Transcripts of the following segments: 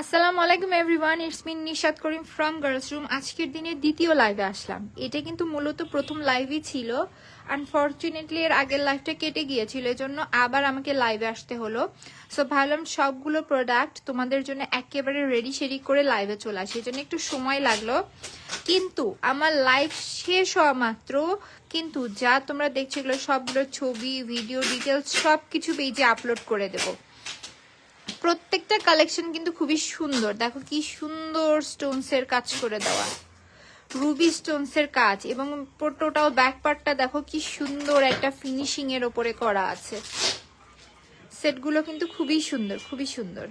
আসসালামু আলাইকুম everyone, it's me Nishat Karim from Girls Room. আজকের দিনে দ্বিতীয় লাইভে আসলাম। এটা কিন্তু মূলত প্রথম লাইভই ছিল। আনফর্চুনেটলি এর আগের লাইভটা কেটে গিয়েছিল, এজন্য আবার আমাকে লাইভে আসতে হলো। সো ভাবলাম সবগুলো প্রোডাক্ট তোমাদের জন্য একেবারে রেডি শেডি করে লাইভে চলে আসে, এই জন্য একটু সময় লাগলো। কিন্তু আমার লাইভ শেষ হওয়া মাত্র কিন্তু যা তোমরা দেখছো এগুলো সবগুলো ছবি, ভিডিও, ডিটেলস সব কিছু পেজে আপলোড করে দেবো। প্রত্যেকটা কালেকশন কিন্তু খুবই সুন্দর। দেখো কি সুন্দর স্টোনস এর কাজ করে দেওয়া, রুবি স্টোনস এর কাজ, এবং টোটাল ব্যাক পার্টটা দেখো কি সুন্দর একটা ফিনিশিং এর উপরে করা আছে। সেটগুলো কিন্তু খুবই সুন্দর, খুবই সুন্দর।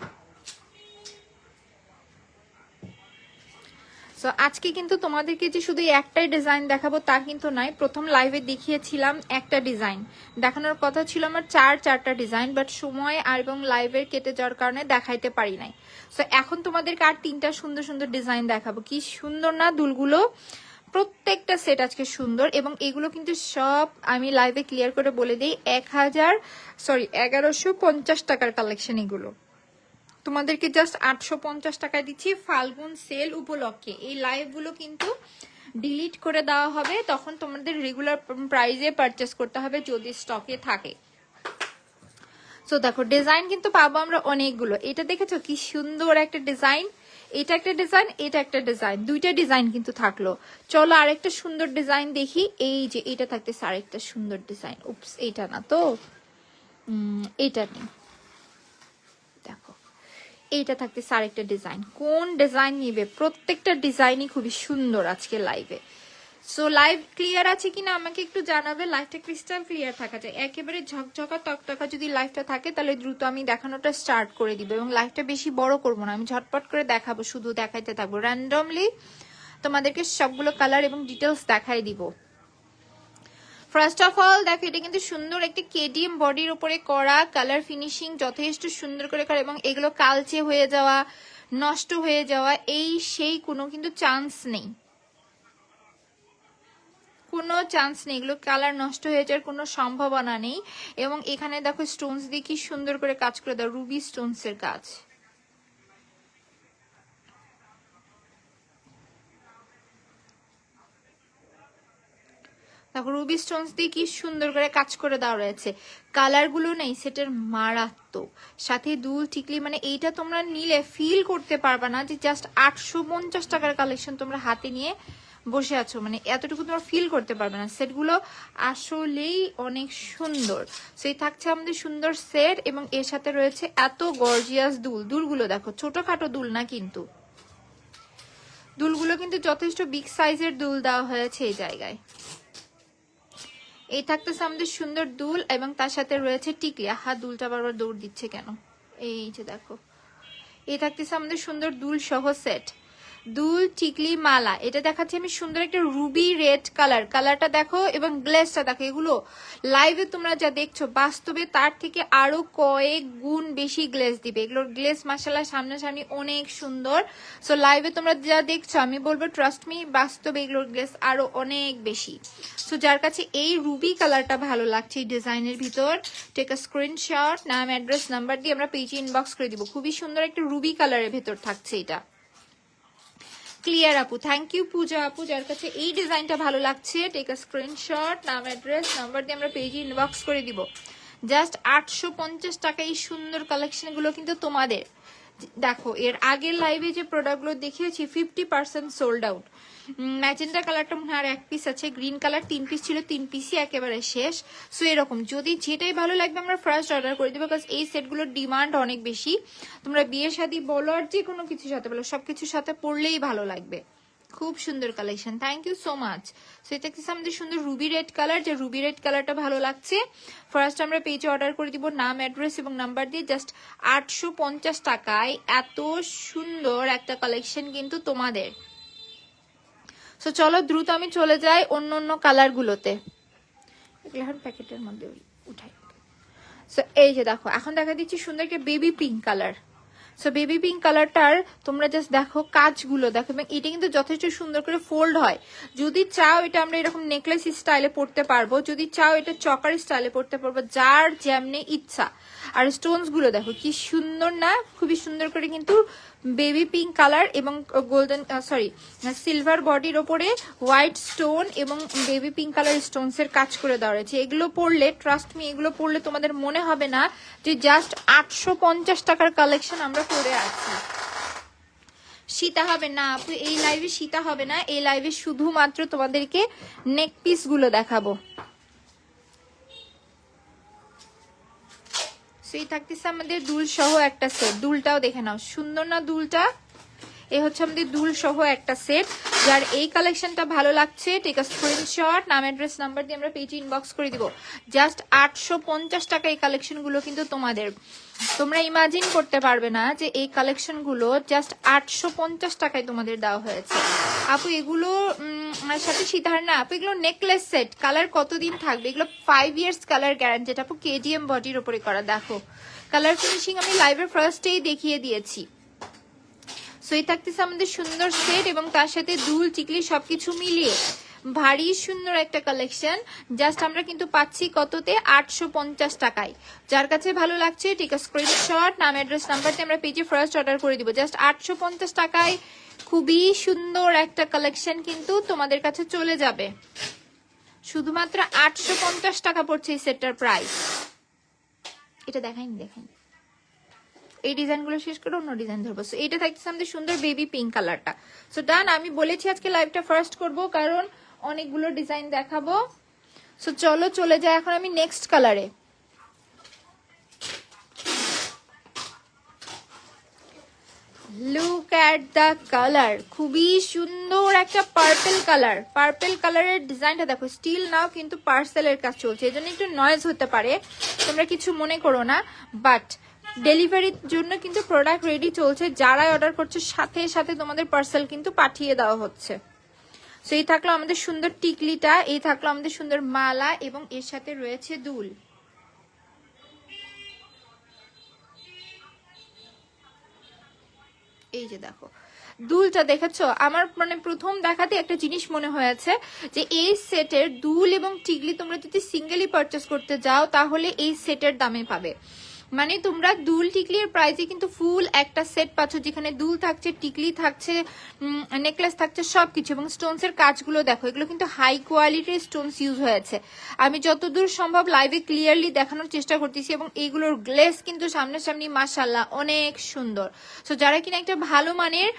সো আজকে কিন্তু তোমাদেরকে যে শুধু একটাই ডিজাইন দেখাবো তা কিন্তু নয়। প্রথম লাইভে দেখিয়েছিলাম একটা ডিজাইন, দেখানোর কথা ছিল আমার চারটা ডিজাইন, বাট সময় আর এবং লাইভের কেটে যাওয়ার কারণে দেখাইতে পারি নাই। সো এখন তোমাদেরকে আর তিনটা সুন্দর সুন্দর ডিজাইন দেখাবো। কি সুন্দর না দুলগুলো, প্রত্যেকটা সেট আজকে সুন্দর। এবং এগুলো কিন্তু সব আমি লাইভে ক্লিয়ার করে বলে দিই 1150 টাকার কালেকশন। এগুলো তোমাদেরকে জাস্ট 850 টাকায় দিচ্ছি ফাল্গুন সেল উপলক্ষে। এই লাইভগুলো কিন্তু ডিলিট করে দেওয়া হবে, তখন তোমাদের রেগুলার প্রাইসে পারচেস করতে হবে যদি স্টকে থাকে। সো দেখো ডিজাইন কিন্তু পাবো আমরা অনেকগুলো। এটা দেখেছো কি সুন্দর একটা ডিজাইন, এটা একটা ডিজাইন, এটা একটা ডিজাইন, দুইটা ডিজাইন কিন্তু থাকলো। চলো আরেকটা সুন্দর ডিজাইন দেখি। এই যে এটা থাকতেছে আরেকটা সুন্দর ডিজাইন। উপস, এটা না তো, এটা নেই। দেখো এইটা থাকতেছে আরেকটা ডিজাইন। কোন ডিজাইন নিবে? প্রত্যেকটা ডিজাইনই খুবই সুন্দর আজকে লাইভে। সো লাইভ ক্লিয়ার আছে কিনা আমাকে একটু জানাবে। লাইভটা ক্রিস্টাল ক্লিয়ার থাকা যায়, একেবারে ঝকঝকা তকতকা যদি লাইভটা থাকে তাহলে দ্রুত আমি দেখানোটা স্টার্ট করে দিব। এবং লাইভটা বেশি বড় করব না, আমি ঝটপট করে দেখাবো, শুধু দেখাইতে থাকবো র্যান্ডমলি। তোমাদেরকে সবগুলো কালার এবং ডিটেলস দেখাই দিব। ফার্স্ট অফ অল দেখো এটা কিন্তু সুন্দর একটি কেডিএম বডির উপরে করা, কালার ফিনিশিং যথেষ্ট সুন্দর করে করা, এবং এগুলো কালচে হয়ে যাওয়া, নষ্ট হয়ে যাওয়া এই সেই কোনো কিন্তু চান্স নেই, কোনো চান্স নেই। এগুলো কালার নষ্ট হয়ে যাওয়ার কোনো সম্ভাবনা নেই। এবং এখানে দেখো স্টোনস দিয়ে কি সুন্দর করে কাজ করে দাও, রুবি স্টোনস এর কাজ। দেখো রুবি স্টোনস দিয়ে কি সুন্দর করে কাজ করে দেওয়া রয়েছে। কালার গুলো নেই সেটের মারাত্মক, সাথে দুল টিকলি, মানে এইটা তোমরা নিলে ফিল করতে পারবা না যে জাস্ট 850 টাকার কালেকশন তোমরা হাতে নিয়ে বসে আছো, মানে এতটুকু তোমরা ফিল করতে পারবে না। সেটগুলো আসলেই অনেক সুন্দর। সেই থাকছে আমাদের সুন্দর সেট, এবং এর সাথে রয়েছে এত গর্জিয়াস দুল। দুলগুলো দেখো ছোটখাটো দুল না, কিন্তু দুলগুলো কিন্তু যথেষ্ট বিগ সাইজের দুল দেওয়া হয়েছে এই জায়গায়। এই থাকতেছে আমাদের সুন্দর দুল, এবং তার সাথে রয়েছে টিকলি। আহা, দুলটা বারবার দৌড় দিচ্ছে কেন? এই যে দেখো এই থাকতেছে আমাদের সুন্দর দুল সহ সেট, দুল টিকলি মালা। এটা দেখাচ্ছি আমি সুন্দর একটা রুবি রেড কালার, কালারটা দেখো এবং গ্লেসটা দেখো। এগুলো লাইভে তোমরা যা দেখছো বাস্তবে তার থেকে আরো কয়েক গুণ বেশি গ্লেস দিবে। এগুলোর গ্লেস মাশাআল্লাহ সামনাসামনি অনেক সুন্দর। সো লাইভে তোমরা যা দেখছো আমি বলবো ট্রাস্ট মি, বাস্তবে এগুলোর গ্লেস আরো অনেক বেশি। সো যার কাছে এই রুবি কালারটা ভালো লাগছে এই ডিজাইনের ভিতর, টেক আ স্ক্রিনশট, নাম অ্যাড্রেস নাম্বার দিয়ে আমরা পেজে ইনবক্স করে দিব। খুবই সুন্দর একটা রুবি কালারের ভেতর থাকছে এটা। ক্লিয়ার আপু, থ্যাংক ইউ পূজা আপু। যার কাছে এই ডিজাইনটা ভালো লাগছে টেক আ স্ক্রিনশট, নাম অ্যাড্রেস নাম্বার দিয়ে আমরা পেজে ইনবক্স করে দিব। জাস্ট 850 টাকা এই সুন্দর কালেকশনগুলো কিন্তু তোমাদের। দেখো এর আগের লাইভে যে প্রোডাক্টগুলো দেখিয়েছি 50% সোল্ড আউট। ম্যাজেন্টা কালারটা মনে হয় আর এক পিস আছে, গ্রিন কালার 3 পিস ছিল, 3 পিসই একেবারে শেষ। সো এরকম যদি যেটাই ভালো লাগবে আমরা ফার্স্ট অর্ডার করে দেবো, বিকজ এই সেটগুলোর ডিমান্ড অনেক বেশি। তোমরা বিয়ে শাদী বলো আর যে কোনো কিছুর সাথে বলো, সবকিছুর সাথে পরলেই ভালো লাগবে। খুব সুন্দর collection, thank you so much. So এটা হচ্ছে আমাদের সুন্দর রুবি রেড কালার, যে রুবি রেড কালারটা ভালো লাগছে ফার্স্ট আমরা পেজে অর্ডার করে দিব, নাম অ্যাড্রেস এবং নাম্বার দিয়ে। জাস্ট 850 টাকায় এত সুন্দর একটা কালেকশন কিন্তু তোমাদের। সো চলো দ্রুত আমি চলে যাই অন্য অন্য কালার গুলোতে, এখন প্যাকেটের মধ্যে উঠাই। সো এই যে দেখো এখন দেখা দিচ্ছি সুন্দর একটা baby pink colour, so baby pink কালারটার তোমরা জাস্ট দেখো কাজগুলো দেখো, এবং এটা কিন্তু যথেষ্ট সুন্দর করে ফোল্ড হয়। যদি চাও এটা আমরা এরকম নেকলেস স্টাইলে পরতে পারবো, যদি চাও এটা চকার স্টাইলে পরতে পারবো, যার যেমনি ইচ্ছা। আর স্টোনস গুলো দেখো কি সুন্দর না, খুবই সুন্দর করে কিন্তু বেবি পিঙ্ক কালার এবং গোল্ডেন সিলভার বডির ওপরে হোয়াইট স্টোন এবং বেবি পিঙ্ক কালার স্টোনস এর কাজ করে দেওয়া রয়েছে। এগুলো পরলে ট্রাস্ট মি, এগুলো পরলে তোমাদের মনে হবে না যে জাস্ট 850 টাকার কালেকশন আমরা পরে আছি। সীতা হবে না আপু, এই লাইভে সীতা হবে না, এই লাইভে শুধুমাত্র তোমাদেরকে নেক পিস গুলো দেখাবো। এই থাকতেছে আমাদের দুল সহ একটা সেট। দুলটাও দেখে নাও, সুন্দর না দুলটা? এই হচ্ছে আমাদের দুল সহ একটা সেট। যার এই কালেকশনটা ভালো লাগছে টেক আ স্ক্রিনশট, নাম অ্যাড্রেস নাম্বার দিয়ে আমরা পেজে ইনবক্স করে দিব। জাস্ট 850 টাকা এই কালেকশনগুলো কিন্তু তোমাদের। তোমরা ইমাজিন করতে পারবে না যে এই কালেকশনগুলো জাস্ট 850 টাকায় তোমাদের দেওয়া হয়েছে। আপু এগুলো সাথে সীতাহার না আপু, এগুলো নেকলেস সেট। কালার কতদিন থাকবে? এগুলো 5 ইয়ার্স কালার গ্যারান্টি। আপু কেডিএম বডির উপরে করা, দেখো কালার ফিনিশিং আমি লাইভের ফার্স্টেই দেখিয়ে দিয়েছি। সো এই থাকতেছে আমাদের সুন্দর সেট এবং তার সাথে দুল টিকলি সবকিছু মিলিয়ে ভারী সুন্দর একটা কালেকশন। জাস্ট আমরা কিন্তু পাচ্ছি কততে? 850 টাকায়। যার কাছে ভালো লাগছে টেক আ স্ক্রিনশট, নাম অ্যাড্রেস নাম্বারতে আমরা পেজে ফার্স্ট অর্ডার করে দিব। জাস্ট 850 টাকায় খুবই সুন্দর একটা কালেকশন কিন্তু তোমাদের কাছে চলে যাবে। শুধুমাত্র 850 টাকা পড়ছে এই সেটটার প্রাইস। এটা দেখাইনি, দেখাইনি। এই ডিজাইনগুলো শেষ করে অন্য ডিজাইন ধরবো। সো এটা থাকছে আমাদের সুন্দর বেবি পিঙ্ক কালারটা। সো ডান, আমি বলেছি আজকে লাইভটা ফার্স্ট করব কারণ অনেকগুলো ডিজাইন দেখাবো। সো চলো চলে যাই এখন আমি নেক্সট কালারে। লুক অ্যাট দ্য কালার, খুবই সুন্দর একটা পার্পল কালার। পার্পল কালারের ডিজাইনটা দেখো, স্টিল নাও কিন্তু পার্সেলের কাজ চলছে, এই জন্য একটু নয়েজ হতে পারে, তোমরা কিছু মনে করো না। বাট ডেলিভারির জন্য কিন্তু প্রোডাক্ট রেডি চলছে, যারাই অর্ডার করছে সাথে সাথে তোমাদের পার্সেল কিন্তু পাঠিয়ে দেওয়া হচ্ছে। সো এই থাকলো আমাদের সুন্দর টিকলিটা, এই থাকলো আমাদের সুন্দর মালা এবং এর সাথে রয়েছে দুল। এই যে দেখো দুলটা দেখেছো, আমার মানে প্রথম দেখাতে একটা জিনিস মনে হয়েছে যে এই সেটের দুল এবং টিকলি তোমরা যদি সিঙ্গেলি পারচেস করতে যাও তাহলে এই সেটের দামে পাবে। মানে তোমরা দুল টিকলির প্রাইসে কিন্তু ফুল একটা সেট পাচ্ছ, যেখানে দুল থাকছে, টিকলি থাকছে, নেকলেস থাকছে, সবকিছু। এবং স্টোনস এর কাজগুলো দেখো, এগুলো কিন্তু হাই কোয়ালিটির স্টোনস ইউজ হয়েছে। আমি যতদূর সম্ভব লাইভে ক্লিয়ারলি দেখানোর চেষ্টা করতেছি এবং এইগুলোর গ্লেস কিন্তু সামনাসামনি মাশাআল্লাহ অনেক সুন্দর। সো যারা কিনা একটা ভালো মানের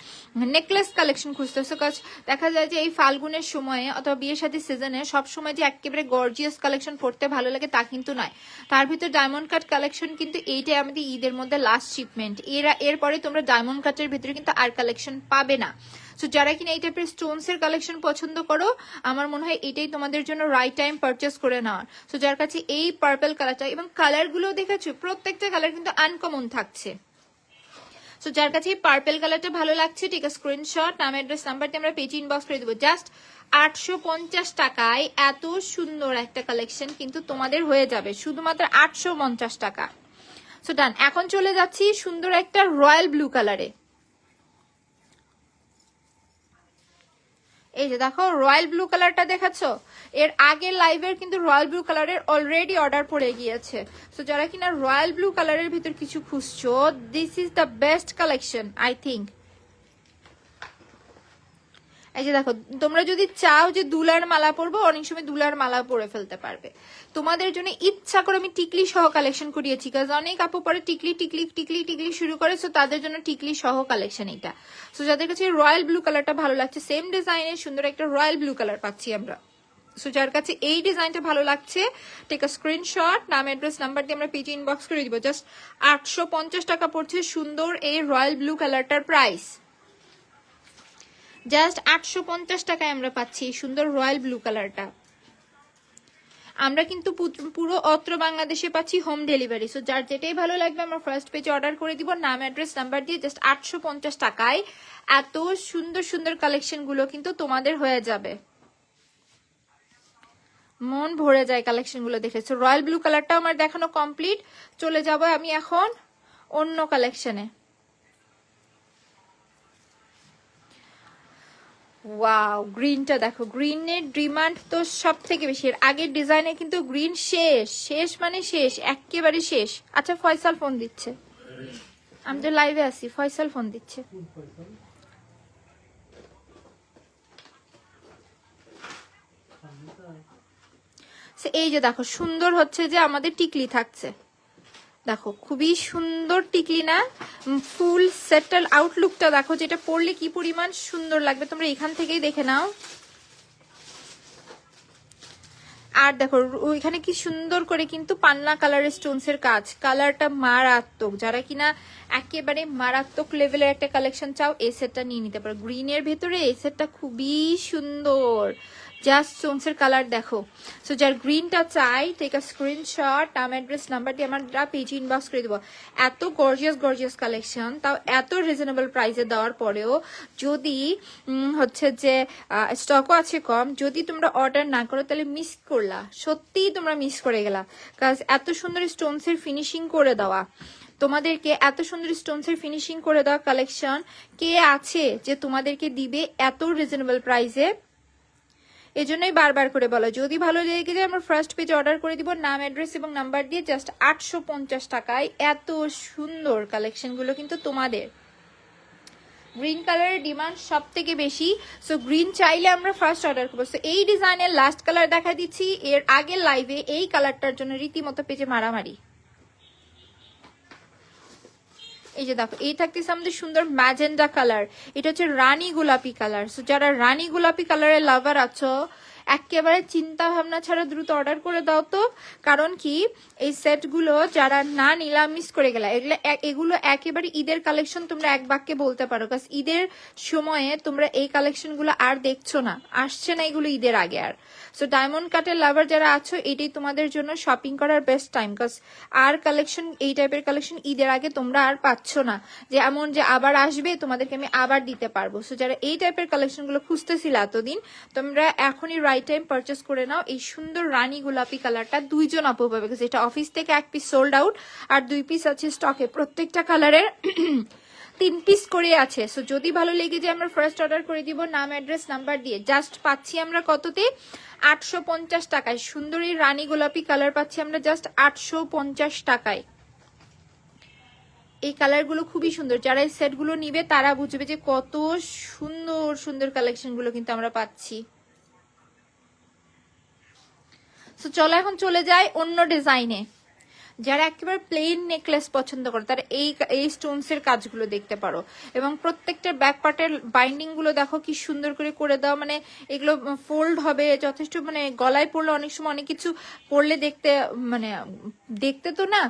নেকলেস কালেকশন খুঁজতেছো, কাজ দেখা যায় যে এই ফাল্গুনের সময়ে অথবা বিয়ের সাথে সিজনে সবসময় যে একেবারে গর্জিয়াস কালেকশন পড়তে ভালো লাগে তা কিন্তু নয়। তার ভিতর ডায়মন্ড কাট কালেকশন কিন্তু এইটাই আমাদের ঈদের মধ্যে লাস্ট শিপমেন্ট। এরপরে তোমরা ডায়মন্ড কাটের ভিতরে কিন্তু আর কালেকশন পাবে না। সো যারা কিনা এই টাইপের স্টোনস এর কালেকশন পছন্দ করো, আমার মনে হয় এটাই তোমাদের জন্য রাইট টাইম পারচেস করে নেওয়ার। সো যার কাছে এই পার্পল কালারটা এবং কালার গুলো দেখেছো, প্রত্যেকটা কালার কিন্তু আনকমন থাকছে। সো যার কাছে এই পার্পল কালারটা ভালো লাগছে টেক আ স্ক্রিনশট, নাম অ্যাড্রেস নাম্বার দিয়ে আমরা পেজে ইনবক্স করে দেবো। জাস্ট 850 টাকায় এত সুন্দর একটা কালেকশন কিন্তু তোমাদের হয়ে যাবে, শুধুমাত্র 850 টাকা। সো ডান, এখন চলে যাচ্ছি সুন্দর একটা রয়্যাল ব্লু কালারে। এই যে দেখো রয়্যাল ব্লু কালারটা দেখাচ্ছো, এর আগের লাইভের কিন্তু রয়্যাল ব্লু কালারের অলরেডি অর্ডার পড়ে গিয়েছে। সো যারা কিনা রয়্যাল ব্লু কালারের ভিতর কিছু খুঁজছো, this is the best collection I think. এই যে দেখো, তোমরা যদি চাও যে দুলার মালা পরবো, অনেক সময় দুলার মালা পরে ফেলতে পারবে। তোমাদের জন্য ইচ্ছা করে আমি টিকলি সহ কালেকশন করিয়েছি, কারণ অনেক আপু পরে টিকলি টিকলি টিকলি টিকলি শুরু করে। সো তাদের জন্য টিকলি সহ কালেকশন এটা। সো যাদের কাছে রয়্যাল ব্লু কালারটা ভালো লাগছে, সেম ডিজাইনের সুন্দর একটা রয়্যাল ব্লু কালার পাচ্ছি আমরা। সো যার কাছে এই ডিজাইনটা ভালো লাগছে টেক আ স্ক্রিনশট, নাম অ্যাড্রেস নাম্বার দিয়ে আমরা পেজে ইনবক্স করে দিব। জাস্ট 850 টাকা পড়ছে সুন্দর এই রয়্যাল ব্লু কালারটার প্রাইস। জাস্ট 850 টাকায় আমরা পাচ্ছি সুন্দর রয়্যাল ব্লু কালারটা। আমরা কিন্তু পুরো অত্র বাংলাদেশে পাচ্ছি হোম ডেলিভারি। সো যার যেটাই ভালো লাগবে আমরা ফার্স্ট পেজে অর্ডার করে দিব, নাম অ্যাড্রেস নাম্বার দিয়ে। জাস্ট 850 টাকায় এত সুন্দর সুন্দর কালেকশন গুলো কিন্তু তোমাদের হয়ে যাবে, মন ভরে যায় কালেকশন গুলো দেখে। সো রয়্যাল ব্লু কালারটা আমার দেখানো কমপ্লিট। চলে যাব আমি এখন অন্য কালেকশনে। ওয়াও, গ্রিনটা দেখো, গ্রিনের ডিমান্ড তো সব থেকে বেশি। এর আগের ডিজাইনে কিন্তু গ্রিন শেষ, শেষ মানে শেষ, একেবারে শেষ। আচ্ছা ফয়সাল ফোন দিচ্ছে, আমি তো লাইভে আছি, ফয়সাল ফোন দিচ্ছে। এই যে দেখো সুন্দর হচ্ছে যে আমাদের টিকলি থাকছে, দেখো খুবই সুন্দর টিকলি না, ফুল সেটেল আউটলুকটা দেখো, যেটা পরলে কি পরিমাণ সুন্দর লাগবে তোমরা এখান থেকেই দেখে নাও। আর দেখো ওইখানে কি সুন্দর করে কিন্তু পান্না কালারের স্টোনস এর কাজ, কালারটা মারাত্মক। যারা কিনা একেবারে মারাত্মক লেভেলের একটা কালেকশন চাও এই সেটটা নিয়ে নিতে পারো। গ্রিনের ভেতরে এই সেটটা খুবই সুন্দর, জাস্ট স্টোনস এর কালার দেখো। সো যার গ্রিনটা চাই টেক আ স্ক্রিনশট, নাম অ্যাড্রেস নাম্বার দিয়ে আমরা পেজ ইনবক্স করে দেবো। এত গর্জিয়াস গর্জিয়াস কালেকশন, তাও এত রিজনেবল প্রাইসে দেওয়ার পরেও যদি হচ্ছে যে স্টকও আছে কম, যদি তোমরা অর্ডার না করো তাহলে মিস করলা, সত্যিই তোমরা মিস করে গেলা। কাজ এত সুন্দর স্টোনস এর ফিনিশিং করে দেওয়া, তোমাদেরকে এত সুন্দর স্টোনস এর ফিনিশিং করে দেওয়া কালেকশন কে আছে যে তোমাদেরকে দিবে এত রিজনেবল প্রাইসে। এই জন্যই বারবার করে বলো, যদি ভালো লেগে যায় আমরা ফার্স্ট পেজে অর্ডার করে দিব, নাম অ্যাড্রেস এবং নাম্বার দিয়ে, জাস্ট 850 টাকায় এত সুন্দর কালেকশনগুলো কিন্তু তোমাদের। গ্রিন কালারের ডিমান্ড সব থেকে বেশি, সো গ্রিন চাইলে আমরা ফার্স্ট অর্ডার করবো। সো এই ডিজাইনের লাস্ট কালার দেখা দিচ্ছি, এর আগের লাইভে এই কালারটার জন্য রীতিমতো পেজে মারামারি। এই যে দেখো এই থাকতেছে আমাদের সুন্দর ম্যাজেন্ডা কালার, এটা হচ্ছে রানী গোলাপি কালার। সো যারা রানী গোলাপি কালারের লাভার আছো একেবারে চিন্তা ভাবনা ছাড়া দ্রুত অর্ডার করে দাও তো, কারণ কি এই সেটগুলো যারা না নিলাম মিস করে গেলা। এগুলো একেবারে ঈদের কালেকশন, তোমরা এক বাক্যে বলতে পারো, কারণ ঈদের সময়ে তোমরা এই কালেকশনগুলো আর দেখছো না, আসছে না এগুলো ঈদের আগে আর। সো ডায়মন্ড কাটের লাভার যারা আছো এটাই তোমাদের জন্য শপিং করার বেস্ট টাইম, কাজ আর কালেকশন এই টাইপের কালেকশন ঈদের আগে তোমরা আর পাচ্ছ না, যে এমন যে আবার আসবে তোমাদেরকে আমি আবার দিতে পারবো। সো যারা এই টাইপের কালেকশনগুলো খুঁজতেছিলে এতদিন, তোমরা এখনই রাইট টাইম পারচেস করে নাও। এই সুন্দর রানী গোলাপি কালারটা 2 জন আপু পাবে, কারণ এটা অফিস থেকে 1 পিস সোল্ড আউট আর 2 পিস আছে স্টকে, প্রত্যেকটা কালারের 3 পিস করে আছে। সো যদি ভালো লেগে যায় আমরা ফার্স্ট অর্ডার করে দিব, নাম অ্যাড্রেস নাম্বার দিয়ে। জাস্ট পাচ্ছি আমরা কততে, 850 টাকায় সুন্দর এই রানী গোলাপি কালার পাচ্ছি আমরা জাস্ট 850 টাকায়। এই কালারগুলো খুবই সুন্দর, যারা এই সেটগুলো নিবে তারা বুঝবে যে কত সুন্দর সুন্দর কালেকশনগুলো কিন্তু আমরা পাচ্ছি। সো চলো এখন চলে যায় অন্য ডিজাইনে। যারা একেবারে প্লেন নেকলেস পছন্দ করে তারা এই স্টোনস এর কাজগুলো দেখতে পারো, এবং প্রত্যেকটা ব্যাক পার্টের বাইন্ডিং গুলো দেখো কি সুন্দর করে দেওয়া, মানে এগুলো ফোল্ড হবে যথেষ্ট, মানে গলায় পড়লে অনেক সময় অনেক কিছু পড়লে দেখতে, মানে দেখতে তো না,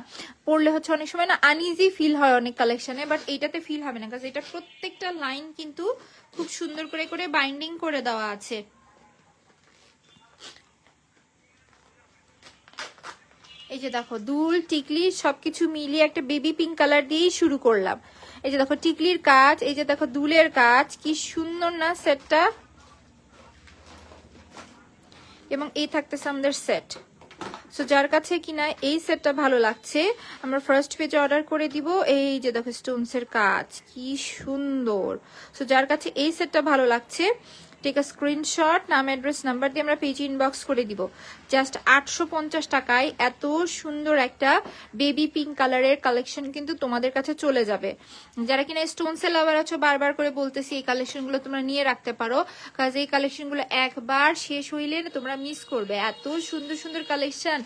পড়লে হচ্ছে অনেক সময় না আনইজি ফিল হয় অনেক কালেকশনে, বাট এইটাতে ফিল হবে না, কারণ এটা প্রত্যেকটা লাইন কিন্তু খুব সুন্দর করে বাইন্ডিং করে দেওয়া আছে। এই যে দেখো দুল টিকলি সবকিছু মিলিয়ে একটা বেবি পিঙ্ক কালার দিয়েই শুরু করলাম। এই যে দেখো টিকলির কাজ, এই যে দেখো দুলের কাজ, কি সুন্দর না সেটটা। এবং এই থাকতেছে আমাদের সেট। সো যার কাছে কিনা এই সেটটা ভালো লাগছে আমরা ফার্স্ট পেজে অর্ডার করে দিব। এই যে দেখো স্টোনস এর কাজ কি সুন্দর। সো যার কাছে এই সেটটা ভালো লাগছে টেক আ স্ক্রিনশট, নাম অ্যাড্রেস নাম্বার দিয়ে আমরা পেজ ইনবক্স করে দিব। জাস্ট 850 টাকায় এত সুন্দর একটা বেবি পিঙ্ক কালারের কালেকশন কিন্তু তোমাদের কাছে চলে যাবে। যারা কিনা স্টোনসের লাভার আছো বারবার করে বলতেছি এই কালেকশনগুলো তোমরা নিয়ে রাখতে পারো, কারণ এই কালেকশনগুলো একবার শেষ হইলে তোমরা মিস করবে। এত সুন্দর সুন্দর কালেকশন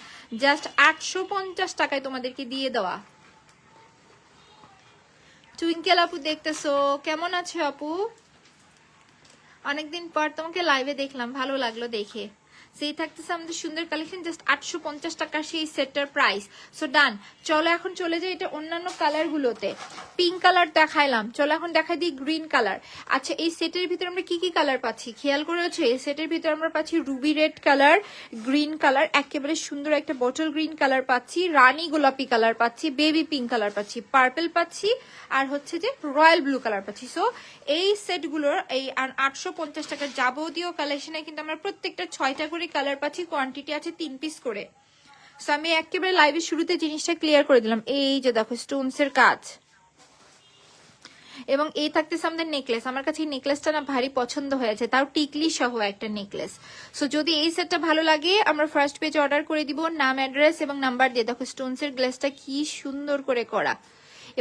জাস্ট 850 টাকায় তোমাদেরকে দিয়ে দেওয়া। টুইঙ্কেল আপু দেখতেছো, কেমন আছো আপু? অনেকদিন পর তোমাকে লাইভে দেখলাম, ভালো লাগলো দেখে। সেই থাকতেছে আমাদের সুন্দর কালেকশন, জাস্ট 850 টাকা সেই সেটটার প্রাইস। সো ডান, চলো এখন চলে যাই এটা অন্যান্য কালার গুলোতে। পিঙ্ক কালার দেখাইলাম, চলো এখন দেখাই দিই গ্রিন কালার। আচ্ছা এই সেটের ভিতরে আমরা কি কি কালার পাচ্ছি খেয়াল করেছো? এই সেটের ভিতরে আমরা পাচ্ছি Ruby red colour, green colour, একেবারে সুন্দর একটা বটল গ্রিন কালার পাচ্ছি, রানী গোলাপি কালার পাচ্ছি, বেবি পিঙ্ক কালার পাচ্ছি, পার্পল পাচ্ছি, আর হচ্ছে যে রয়্যাল ব্লু কালার পাচ্ছি। সো এই সেটগুলোর এই 850 টাকার যাবতীয় কালেকশনে কিন্তু আমরা প্রত্যেকটা 6টা করে কালার পাচ্ছি, কোয়ান্টিটি আছে 3 পিস করে। সো আমি একেবারে লাইভের শুরুতে জিনিসটা ক্লিয়ার করে দিলাম। এই যে দেখো স্টোনস এর কাজ, এবং এই থাকতেছে আমাদের নেকলেস। আমার কাছে এই নেকলেসটা না ভারী পছন্দ হয়েছে, তাও টিকলি সহ একটা নেকলেস। সো যদি এই সেটটা ভালো লাগে আমরা ফার্স্ট পেজে অর্ডার করে দিব, নাম, অ্যাড্রেস এবং নাম্বার দিয়ে। দেখো স্টোনসের গ্লেসটা কি সুন্দর করে করা,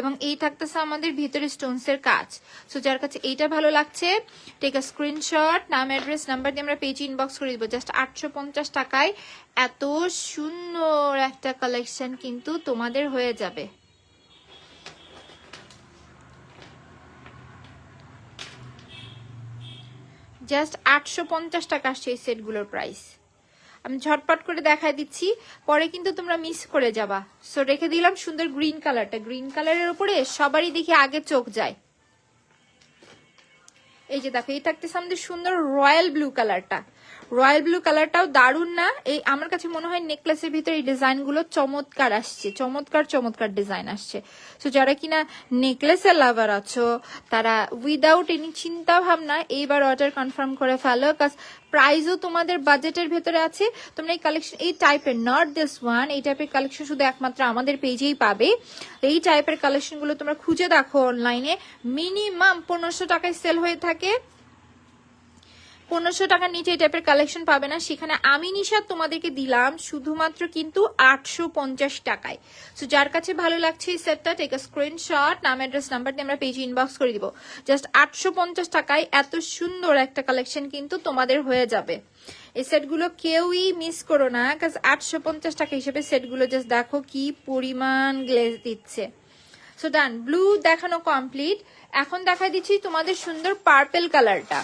এবং এই থাকতেছে আমাদের ভিতরে স্টোনসের কাজ। সো যার কাছে এইটা ভালো লাগছে টেক আ স্ক্রিনশট, নাম, অ্যাড্রেস, নাম্বার দিয়ে আমরা পেজে ইনবক্স করে দিব। জাস্ট 850 টাকায় এত সুন্দর একটা কালেকশন কিন্তু তোমাদের হয়ে যাবে। জাস্ট 850 টাকা আসছে এই সেটগুলোর প্রাইস। আমি ঝটপট করে দেখাই দিচ্ছি, পরে কিন্তু তোমরা মিস করে যাবা। সো রেখে দিলাম সুন্দর গ্রিন কালারটা। গ্রিন কালারের উপরে সবারই দেখি আগে চোখ যায়। এই যে দেখো এই থাকতেছে আমাদের সুন্দর রয়্যাল ব্লু কালারটা। রয়্যাল ব্লু কালারটাও দারুণ না? এই আমার কাছে মনে হয় নেকলেসের ভিতরে এই ডিজাইন গুলো চমৎকার আসছে, চমৎকার চমৎকার ডিজাইন আসছে। তো যারা কিনা নেকলেসের লাভার আছো তারা উইদাউট এনি চিন্তা ভাবনা এইবার অর্ডার কনফার্ম করে ফেলো, কাজ প্রাইসও তোমাদের বাজেটের ভেতরে আছে। তোমরা এই কালেকশন, এই টাইপের, নট দিস ওয়ান, এই টাইপের কালেকশন শুধু একমাত্র আমাদের পেজেই পাবে। এই টাইপের কালেকশন গুলো তোমরা খুঁজে দেখো অনলাইনে, মিনিমাম 1500 টাকায় সেল হয়ে থাকে। 1500 টাকার নিচে এই টাইপের কালেকশন পাবে না। সেখানে আমি নিশাদ তোমাদেরকে দিলাম শুধুমাত্র কিন্তু 850 টাকায়। সো যার কাছে ভালো লাগছে এই সেটটা টেক আ স্ক্রিনশট, নাম, অ্যাড্রেস, নাম্বার দিয়ে আমরা পেজে ইনবক্স করে দিব। জাস্ট 850 টাকায় এত সুন্দর একটা কালেকশন কিন্তু তোমাদের হয়ে যাবে। এই সেটগুলো কেউই মিস করো না, কাজ 850 টাকা হিসেবে সেটগুলো জাস্ট দেখো কি পরিমাণ গ্লেজ দিচ্ছে। সো ডান, ব্লু দেখানো কমপ্লিট। এখন দেখা দিচ্ছি তোমাদের সুন্দর পার্পেল কালারটা।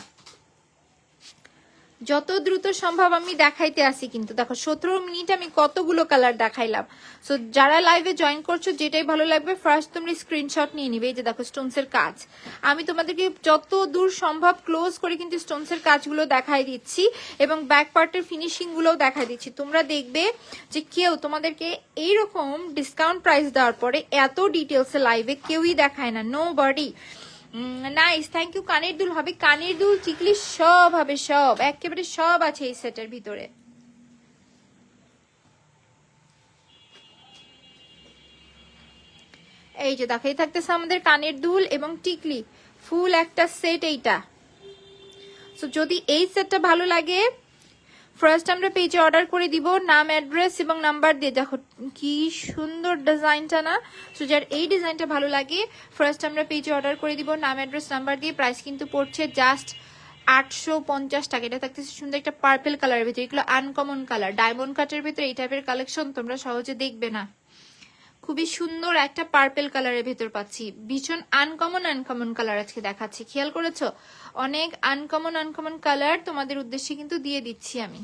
যত দ্রুত সম্ভব আমি দেখাইতে আসি, কিন্তু দেখো 17 মিনিট আমি কতগুলো কালার দেখাইলাম। সো যারা লাইভে জয়েন করছো যেটাই ভালো লাগবে ফার্স্ট তোমরা স্ক্রিনশট নিয়ে নিবে। এই যে দেখো স্টোনসের কাজ, আমি তোমাদেরকে যত দূর সম্ভব ক্লোজ করে কিন্তু স্টোনসের কাজগুলো দেখাই দিচ্ছি এবং ব্যাক পার্টের ফিনিশিং গুলোও দেখাই দিচ্ছি। তোমরা দেখবে যে কেউ তোমাদেরকে এইরকম ডিসকাউন্ট প্রাইস দেওয়ার পরে এত ডিটেলসে লাইভে কেউই দেখায় না, nobody. Nice, thank you. কানের দুল হবে, কানের দুল টিকলি সব হবে, সব একেবারে সব আছে এই সেটের ভিতরে। এই যে দেখো এই থাকতেছে আমাদের কানের দুল এবং টিকলি ফুল একটা সেট এইটা। সো যদি এই সেটটা ভালো লাগে ফার্স্ট আমরা পেজে অর্ডার করে দিব, নাম, অ্যাড্রেস এবং নাম্বার দিয়ে। দেখো কি সুন্দর ডিজাইনটা না? সো যার এই ডিজাইনটা ভালো লাগে ফার্স্ট আমরা পেজে অর্ডার করে দিব, নাম, অ্যাড্রেস, নাম্বার দিয়ে। প্রাইস কিন্তু পড়ছে জাস্ট 850 টাকা। এটা থাকতেছে সুন্দর একটা পার্পেল কালারের ভিতরে, এগুলো আনকমন কালার, ডায়মন্ড কাটের ভিতরে এই টাইপের কালেকশন তোমরা সহজে দেখবে না। খুবই সুন্দর একটা পার্পেল কালারের ভেতর পাচ্ছি, ভীষণ আনকমন কালার আজকে দেখাচ্ছি। খেয়াল করেছো? অনেক আনকমন কালার তোমাদের উদ্দেশ্যে কিন্তু দিয়ে দিচ্ছি আমি।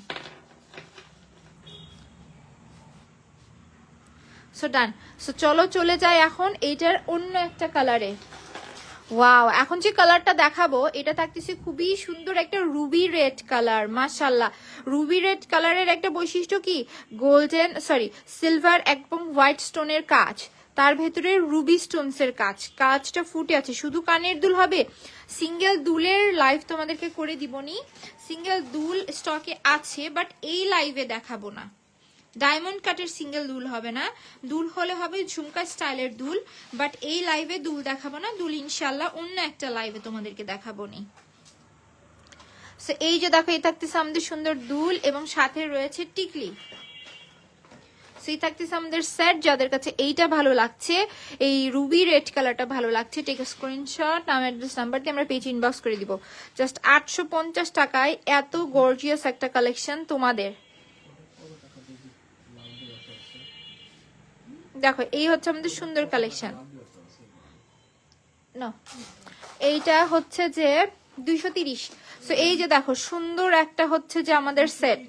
সো ডান। সো চলো চলে যাই এখন এইটার অন্য একটা কালারে। ওয়াও, এখন যে কালারটা দেখাবো এটা থাকতেছে খুবই সুন্দর একটা রুবি রেড কালার। মাশাআল্লাহ, রুবি রেড কালারের একটা বৈশিষ্ট্য কি, গোল্ডেন সিলভার এবং হোয়াইট স্টোনের কাজ, তার ভেতরে রুবি স্টোনসের কাজ, কাজটা ফুটে আছে। শুধু কানের দুল হবে, সিঙ্গেল দুলের লাইভ তোমাদেরকে করে দিবনি। সিঙ্গেল দুল স্টকে আছে বাট এই লাইভে দেখাবো না। ডায়মন্ড কাটের সিঙ্গেল দুল হবে না, দুল হলে হবে ঝুমকা স্টাইলের দুল, বাট এই লাইভে দুল দেখাবো না। দুল ইনশাল্লাহ অন্য একটা লাইভে তোমাদেরকে দেখাবো নি। সো এই যে দেখো এই থাকতেছে আমাদের সুন্দর দুল এবং সাথে রয়েছে টিকলি। সেই থাকতেছে আমাদের সেট। যাদের কাছে এইটা ভালো লাগছে, এই রুবি রেড কালারটা ভালো লাগছে, টেক আ স্ক্রিনশট, নাম, অ্যাড্রেস, নাম্বার দিয়ে আমরা পেজ ইনবক্স করে দিব। জাস্ট 850 টাকায় এত গর্জিয়াস একটা কালেকশন তোমাদের। দেখো এই হচ্ছে আমাদের সুন্দর কালেকশন। না, এইটা হচ্ছে যে 230। সো এই যে দেখো সুন্দর একটা হচ্ছে যে আমাদের সেট,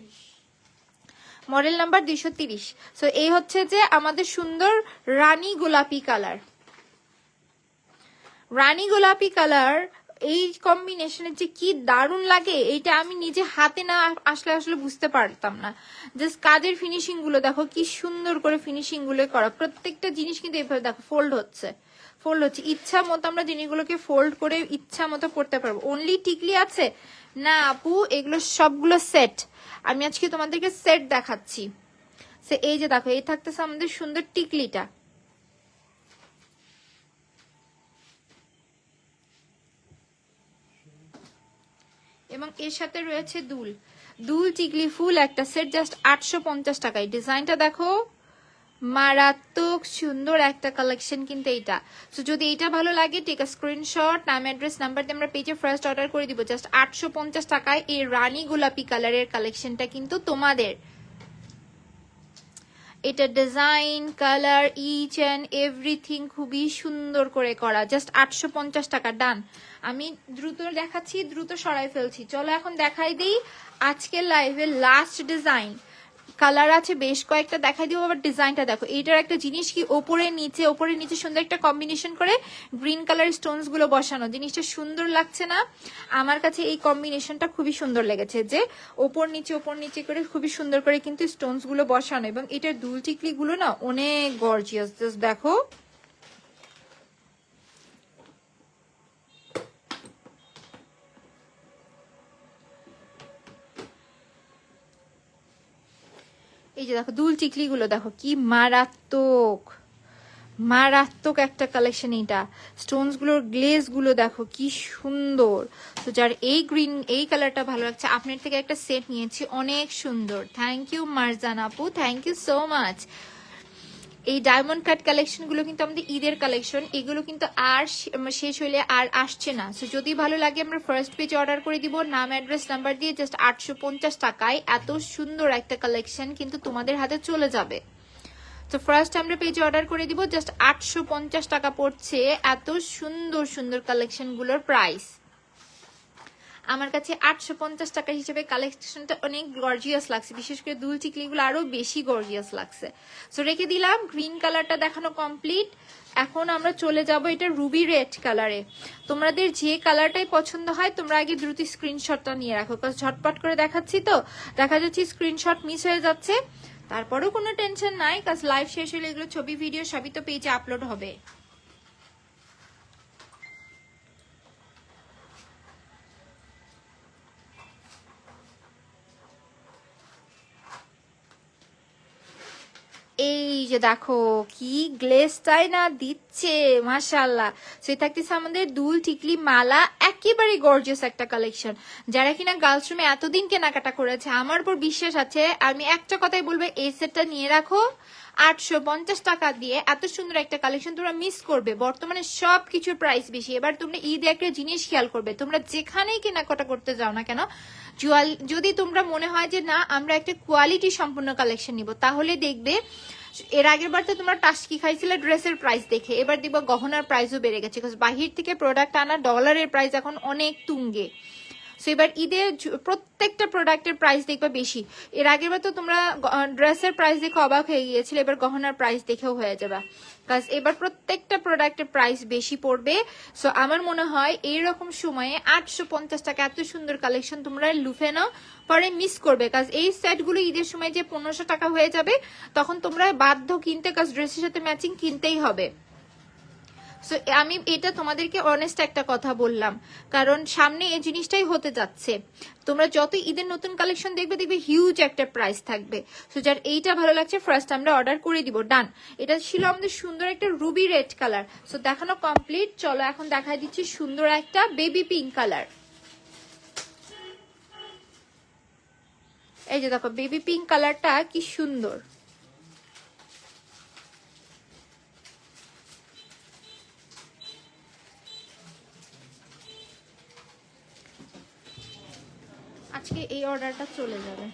মডেল নাম্বার 230। সো এই হচ্ছে যে আমাদের সুন্দর রানী গোলাপি কালার। রানী গোলাপি কালার এই কম্বিনেশনের যে কি দারুণ লাগে, এইটা আমি নিজে হাতে না আসলে বুঝতে পারতাম না। জাস্ট কাজের ফিনিশিং গুলো দেখো কি সুন্দর করে ফিনিশিং গুলো করা, প্রত্যেকটা জিনিস কিন্তু এভাবে দেখো ফোল্ড হচ্ছে। ইচ্ছা মতো আমরা জিনিসগুলোকে ফোল্ড করে ইচ্ছা মতো পড়তে পারবো। অনলি টিকলি আছে না আপু, এগুলো সবগুলো সেট। আমি আজকে তোমাদেরকে সেট দেখাচ্ছি। সে এই যে দেখো এই থাকতেছে আমাদের সুন্দর টিকলিটা। এবং এর সাথে রয়েছে দুল, দুল টিকলি ফুল একটা সেট জাস্ট 850 টাকায়। ডিজাইনটা দেখো, মারাত্মক সুন্দর একটা কালেকশন কিন্তু এইটা। সো যদি এইটা ভালো লাগে টেক আ স্ক্রিনশট, নাম অ্যাড্রেস নাম্বার দিয়ে আমরা পেজে ফার্স্ট অর্ডার করে দিব জাস্ট 850 টাকায়। এই রানী গোলাপি কালারের কালেকশনটা কিন্তু তোমাদের। এটা design, colour, each and everything খুবই সুন্দর করে করা, জাস্ট 850 টাকা। ডান। আমি দ্রুত দেখাচ্ছি, দ্রুত সরাই ফেলছি। চলো এখন দেখাই দিই আজকের লাইভের লাস্ট ডিজাইন। কালার আছে বেশ কয়েকটা, দেখাই দিব। আবার ডিজাইনটা দেখো, এইটার একটা জিনিস কি ওপরে নিচে সুন্দর একটা কম্বিনেশন করে গ্রিন কালার স্টোনস গুলো বসানো, জিনিসটা সুন্দর লাগছে না? আমার কাছে এই কম্বিনেশনটা খুবই সুন্দর লেগেছে, যে ওপর নিচে করে খুবই সুন্দর করে কিন্তু স্টোনস গুলো বসানো, এবং এটার দুল টিকলি গুলো না অনেক গর্জিয়াস। জাস্ট দেখো, এই যে দেখো দুল টিকলি গুলো দেখো কি মারাত্মক, মারাত্মক একটা কালেকশন। এইটা স্টোনস গুলোর গ্লেজ গুলো দেখো কি সুন্দর। তো যার এই গ্রিন এই কালারটা ভালো লাগছে, আপনার থেকে একটা সেট নিয়েছি, অনেক সুন্দর। থ্যাংক ইউ মারজান আপু, থ্যাংক ইউ সো মাচ। এই ডায়মন্ড কাট কালেকশন গুলো কিন্তু আমাদের ঈদের কালেকশন, এগুলো কিন্তু আর শেষ হইলে আর আসছে না। সো যদি ভালো লাগে আমরা ফার্স্ট পেজে অর্ডার করে দিব, নাম অ্যাড্রেস নাম্বার দিয়ে জাস্ট 850 টাকায় এত সুন্দর একটা কালেকশন কিন্তু তোমাদের হাতে চলে যাবে। তো ফার্স্ট আমরা পেজে অর্ডার করে দিব, জাস্ট 850 টাকা পড়ছে এত সুন্দর সুন্দর কালেকশন গুলোর প্রাইস। আমার কাছে 850 টাকা হিসেবে কালেকশনটা অনেক গর্জিয়াস লাগছে, বিশেষ করে দুল টিকলিগুলো আরো বেশি গর্জিয়াস লাগছে। সো রেখে দিলাম, গ্রিন কালারটা দেখানো কমপ্লিট। এখন আমরা চলে যাব এটা রুবি রেড কালারে। তোমাদের যে কালারটাই পছন্দ হয় তোমরা আগে দ্রুত স্ক্রিনশটটা নিয়ে রাখো, কারণ ঝটপট করে দেখাচ্ছি তো দেখা যাচ্ছে স্ক্রিনশট মিস হয়ে যাচ্ছে। তারপরেও কোনো টেনশন নাই, কাজ লাইভ শেষ হলে এগুলো ছবি ভিডিও সবই তো পেজে আপলোড হবে। এই যে দেখো কি গ্লেজটাই না দিচ্ছে মাশাআল্লাহ। সে থাকতেছে আমাদের দুল টিকলি মালা, একেবারে গর্জিয়াস একটা কালেকশন। যারা কিনা গার্লস রুমে এতদিন কেনাকাটা করেছে, আমার উপর বিশ্বাস আছে, আমি একটা কথাই বলবো, এই সেটটা নিয়ে রাখো। 850 টাকা দিয়ে এত সুন্দর একটা কালেকশন তোমরা মিস করবে। বর্তমানে সব কিছুর প্রাইস বেশি। এবার তোমরা ঈদে একটা জিনিস খেয়াল করবে, তোমরা যেখানেই কেনাকাটা করতে যাও না কেন, যদি তোমরা মনে হয় যে না আমরা একটা কোয়ালিটি সম্পূর্ণ কালেকশন নিব, তাহলে দেখবে এর আগের বার তো তোমরা টাস্কি খাইছিলে ড্রেসের প্রাইস দেখে, এবার দেখবো গহনার প্রাইসও বেড়ে গেছে, বিকজ বাহির থেকে প্রোডাক্ট আনা ডলারের প্রাইস এখন অনেক তুঙ্গে। সো এবার ঈদে প্রত্যেকটা প্রোডাক্টের প্রাইস দেখবে বেশি। এর আগের বার তো তোমরা ড্রেসের প্রাইস দেখে অবাক হয়ে গিয়েছিলে, এবার গহনার প্রাইস দেখেও হয়ে যাবে, কারণ এবার প্রত্যেকটা প্রোডাক্টের প্রাইস বেশি পড়বে। সো আমার মনে হয় এইরকম সময়ে 850 টাকা এত সুন্দর কালেকশন তোমরা লুফে নাও, পরে মিস করবে। কাজ এই সেটগুলো ঈদের সময় যে 1500 টাকা হয়ে যাবে, তখন তোমরা বাধ্য কিনতে, কাজ ড্রেসের সাথে ম্যাচিং কিনতেই হবে। সো আমি এটা তোমাদেরকে অনেস্ট একটা কথা বললাম, কারণ সামনে এই জিনিসটাই হতে যাচ্ছে। তোমরা যত ঈদের নতুন কালেকশন দেখবে হিউজ একটা প্রাইস থাকবে। সো যার এইটা ভালো লাগছে ফার্স্ট আমরা অর্ডার করে দিব। ডান। এটা ছিল আমাদের সুন্দর একটা রুবি রেড কালার। সো দেখানো কমপ্লিট। চলো এখন দেখাই দিচ্ছি সুন্দর একটা বেবি পিঙ্ক কালার। এই যে দেখো বেবি পিঙ্ক কালারটা কি সুন্দর। আজকে এই অর্ডারটা চলে যাবে।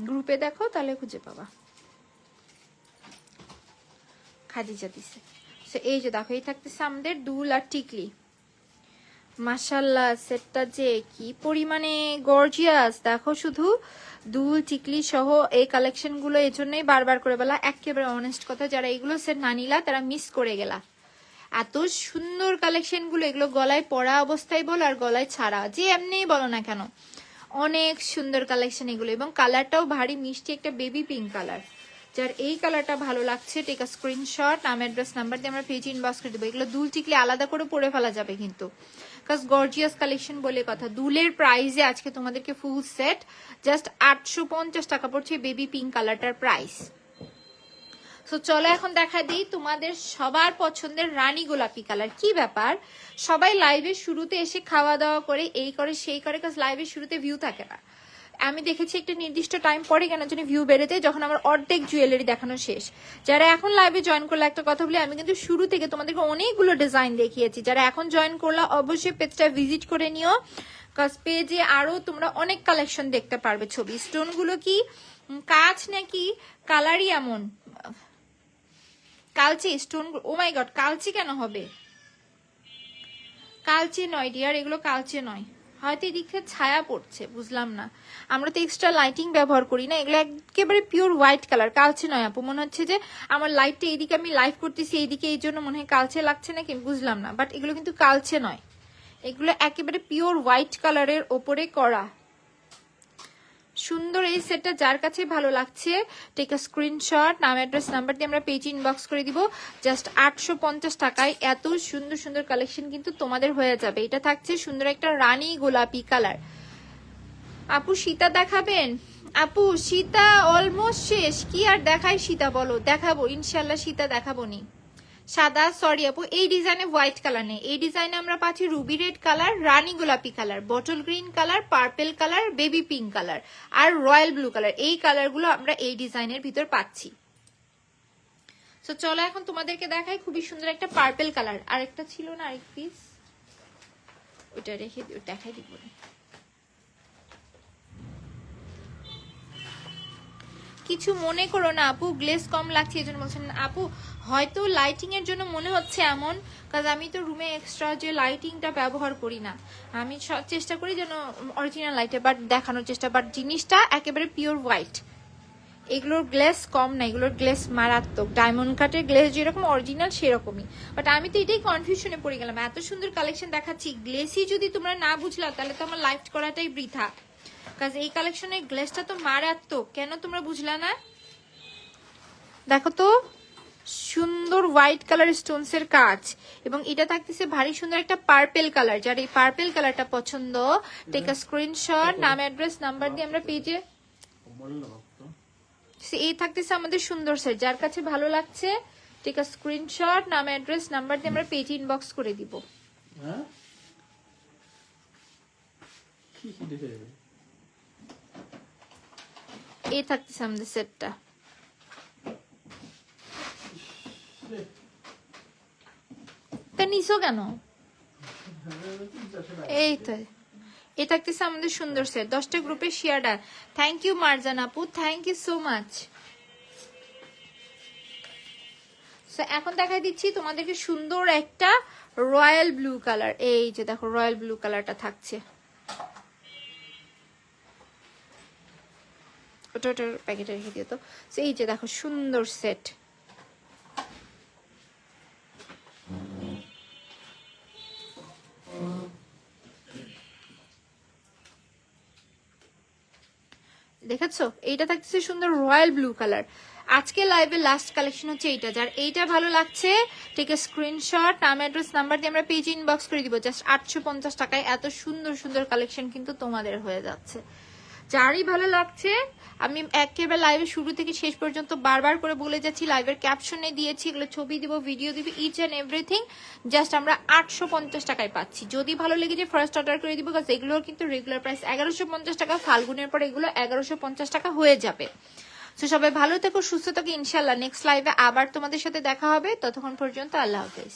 গ্রুপে দেখো তাহলে খুঁজে পাবা। খাদিজা দিছে। এই যে দেখো এই থাকতেছে আমাদের দুল আর টিকলি। মাশাআল্লাহ সেটটা যে কি পরিমাণে গর্জিয়াস দেখো, শুধু দুল টিকলি সহ এই কালেকশন গুলো এই জন্যই বারবার করে বলা, একেবারে অনেস্ট কথা, যারা এগুলো সেট না নিলা তারা মিস করে গেলা। এত সুন্দর কালেকশন গুলো, এগুলো গলায় পরা অবস্থায় বল আর গলায় ছাড়া যে এমনি বলো না কেন, অনেক সুন্দর কালেকশন এগুলো, এবং কালারটাও ভারী মিষ্টি একটা বেবি পিঙ্ক কালার। যার এই কালারটা ভালো লাগছে টেক আ স্ক্রিনশট, নাম অ্যাড্রেস নাম্বার দিয়ে আমরা পেজ ইনবক্স করে দেবো। এগুলো দুল টিকলে আলাদা করে পরে ফেলা যাবে কিন্তু, বিকজ গর্জিয়াস কালেকশন বলে কথা। দুলের প্রাইসে আজকে তোমাদেরকে ফুল সেট জাস্ট 850 টাকা পড়ছে বেবি পিঙ্ক কালারটার প্রাইস। সো চলো এখন দেখা দিই তোমাদের সবার পছন্দের রানী গোলাপি কালার। কি ব্যাপার, সবাই লাইভের শুরুতে এসে খাওয়া দাওয়া করে এই করে সেই করে, কাজ লাইভের শুরুতে ভিউ থাকে না। আমি দেখেছি একটা নির্দিষ্ট টাইম পরে কেন জানি ভিউ বেড়ে যায়, যখন আমার অর্ধেক জুয়েলারি দেখানো শেষ। যারা এখন লাইভে জয়েন করলে একটা কথা বলি, আমি কিন্তু শুরু থেকে তোমাদেরকে অনেকগুলো ডিজাইন দেখিয়েছি। যারা এখন জয়েন করলে অবশ্যই পেজটা ভিজিট করে নিও, কাজ পেজে আরো তোমরা অনেক কালেকশন দেখতে পারবে। ছবি স্টোনগুলো কি কাজ নাকি কালারই এমন, কালচি স্টোন, ও মাই গড কালচি কেন হবে, কালচে নয় ডিয়ার, এগুলো কালচে নয়, হয়তো এদিক থেকে ছায়া পড়ছে, বুঝলাম না। আমরা তো এক্সট্রা লাইটিং ব্যবহার করি না, এগুলো একেবারে পিওর হোয়াইট কালার, কালচে নয় আপু। মনে হচ্ছে যে আমার লাইটটা এইদিকে, আমি লাইভ করতেছি এইদিকে, এই জন্য মনে হয় কালচে লাগছে নাকি, বুঝলাম না। বাট এগুলো কিন্তু কালচে নয়, এগুলো একেবারে পিওর হোয়াইট কালারের ওপরে করা সুন্দর এই সেটটা। যার কাছে ভালো লাগছে টেক আ স্ক্রিনশট, নাম অ্যাড্রেস নাম্বার দিয়ে আমরা পেজ ইনবক্স করে দিব। জাস্ট 850 টাকায় এত সুন্দর সুন্দর কালেকশন কিন্তু তোমাদের হয়ে যাবে। এটা থাকছে সুন্দর একটা রানী গোলাপি কালার। আপু সীতা দেখাবেন? আপু সীতা অলমোস্ট শেষ, কি আর দেখাই সীতা বলো, দেখাবো ইনশাল্লাহ সীতা দেখাবো নি। সাদা সরি আপু, এই ডিজাইনে হোয়াইট কালার নেই, এই ডিজাইনে আমরা পাচ্ছি রুবি রেড কালার, রানী গোলাপি colour, bottle green colour, purple colour, baby pink colour আর রয়্যাল ব্লু কালার। এই কালারগুলো আমরা এই ডিজাইনের ভিতর পাচ্ছি। তো চলো এখন তোমাদেরকে দেখাই খুবই সুন্দর একটা পার্পেল কালার। আরেকটা ছিল না, আরেক পিস, ওটা রেখে দেখাই দিব। কিছু মনে করো না আপু, গ্লেজ কম লাগছে এই জন্য বলছেন আপু, হয়তো লাইটিং এর জন্য মনে হচ্ছে এমন, কারণ আমি তো রুমে এক্সট্রা যে লাইটিংটা ব্যবহার করি না, আমি চেষ্টা করি যেন অরিজিনাল লাইটে বাট দেখানোর চেষ্টা, বাট জিনিসটা একেবারে পিওর হোয়াইট। এগুলোর গ্লেজ কম না, এগুলোর গ্লেজ মারাত্মক, ডায়মন্ড কাটের গ্লেজ যেরকম অরিজিনাল সেরকমই। বাট আমি তো এটাই কনফিউশনে পড়ে গেলাম, এত সুন্দর কালেকশন দেখাচ্ছি, গ্লেসই যদি তোমরা না বুঝলা তাহলে তো আমার লাইভ করাটাই বৃথা, কাজ এই কালেকশনের গ্লেজটা তো মারাত্মক, কেন তোমরা বুঝলা না? দেখো তো সুন্দর হোয়াইট কালার স্টোনস এর কাজ, এবং এটা থাকতেছে ভারী সুন্দর একটা পার্পেল কালার। যার এই পার্পেল কালারটা পছন্দ টেক আ স্ক্রিনশট, নাম অ্যাড্রেস নাম্বার দিয়ে আমরা পেজে এই থাকতেছে আমাদের সুন্দর সেট। যার কাছে ভালো লাগছে টেক আ স্ক্রিনশট, নাম অ্যাড্রেস নাম্বার দিয়ে আমরা পেজে ইনবক্স করে দিব। এই থাকতেছে আমাদের সেটটা। তা নিছো কেন? এই তো এই থাকতেছে আমাদের সুন্দর সেট। 10টা গ্রুপে শেয়ার। থ্যাংক ইউ মারজান আপু, থ্যাংক ইউ সো মাচ। এখন দেখাই দিচ্ছি তোমাদেরকে সুন্দর একটা রয়্যাল ব্লু কালার। এই যে দেখো রয়্যাল ব্লু কালারটা থাকছে, ওটার প্যাকেটে রেখে দিও তো। এই যে দেখো সুন্দর সেট, দেখেছো? এইটা থাকছে সুন্দর রয়্যাল ব্লু কালার। আজকে লাইভে লাস্ট কালেকশন হচ্ছে এইটা। যার এইটা ভালো লাগছে টেক এ স্ক্রিনশট, নাম অ্যাড্রেস নাম্বার দিয়ে আমরা পেজ ইনবক্স করে দিব। জাস্ট 850 টাকায় এত সুন্দর সুন্দর কালেকশন কিন্তু তোমাদের হয়ে যাচ্ছে। যারই ভালো লাগছে, আমি একেবারে লাইভের শুরু থেকে শেষ পর্যন্ত বারবার করে বলে যাচ্ছি, লাইভের ক্যাপশনে দিয়েছি, এগুলো ছবি দিব, ভিডিও দিব, ইচ অ্যান্ড এভরিথিং জাস্ট আমরা 850 টাকায় পাচ্ছি। যদি ভালো লেগে যায় ফার্স্ট অর্ডার করে দিব, কারণ এগুলোর কিন্তু রেগুলার প্রাইস 1150 টাকা, ফাল্গুনের পর এগুলো 1150 টাকা হয়ে যাবে। তো সবাই ভালো থেকো, সুস্থ থাকো, ইনশাল্লাহ নেক্সট লাইভে আবার তোমাদের সাথে দেখা হবে। ততক্ষণ পর্যন্ত আল্লাহ হাফেজ।